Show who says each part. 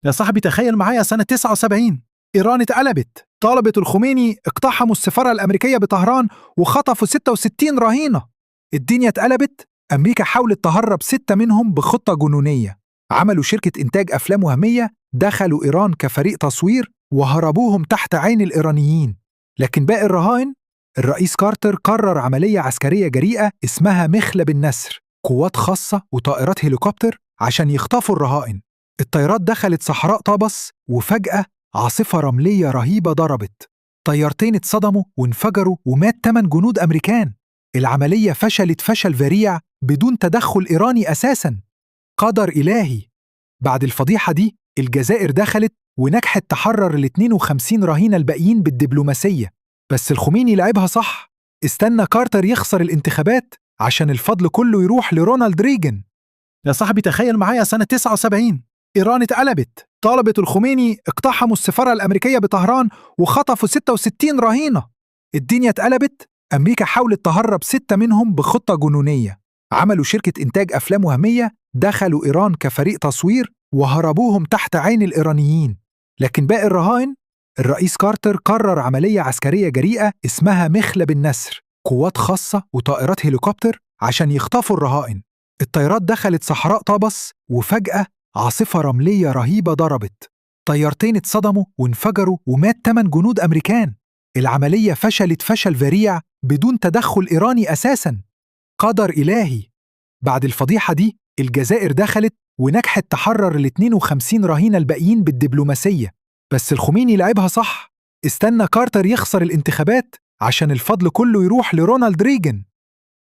Speaker 1: يا صاحبي تخيل معايا سنة 79 إيران اتقلبت، طلبت الخميني اقتحموا السفارة الأمريكية بطهران وخطفوا 66 رهينة. الدنيا اتقلبت، أمريكا حاولت تهرب 6 منهم بخطة جنونية. عملوا شركة إنتاج أفلام وهمية، دخلوا إيران كفريق تصوير وهربوهم تحت عين الإيرانيين. لكن باقي الرهائن، الرئيس كارتر قرر عملية عسكرية جريئة اسمها مخلب النسر، قوات خاصة وطائرات هليكوبتر عشان يخطفوا الرهائن. الطيارات دخلت صحراء طابس وفجأة عاصفة رملية رهيبة ضربت. طيارتين اتصدموا وانفجروا ومات 8 جنود أمريكان. العملية فشلت فشل ذريع بدون تدخل إيراني أساساً. قدر إلهي. بعد الفضيحة دي الجزائر دخلت ونجحت تحرر ال 52 رهينة الباقيين بالدبلوماسية. بس الخميني لعبها صح، استنى كارتر يخسر الانتخابات عشان الفضل كله يروح لرونالد ريجن. يا صاحبي تخيل معايا سنة 79 إيران اتقلبت، طلبت الخميني اقتحموا السفارة الأمريكية بطهران وخطفوا 66 رهينة. الدنيا اتقلبت، أمريكا حاولت تهرب 6 منهم بخطة جنونية. عملوا شركة إنتاج أفلام وهمية، دخلوا إيران كفريق تصوير وهربوهم تحت عين الإيرانيين. لكن باقي الرهائن، الرئيس كارتر قرر عملية عسكرية جريئة اسمها مخلب النسر، قوات خاصة وطائرات هليكوبتر عشان يخطفوا الرهائن. الطيارات دخلت صحراء طابس وفجأة عاصفة رملية رهيبة ضربت. طيارتين اتصدموا وانفجروا ومات 8 جنود أمريكان. العملية فشلت فشل ذريع بدون تدخل إيراني أساساً. قدر إلهي. بعد الفضيحة دي الجزائر دخلت ونجحت تحرر ال 52 رهينة الباقيين بالدبلوماسية. بس الخميني لعبها صح، استنى كارتر يخسر الانتخابات عشان الفضل كله يروح لرونالد ريجن.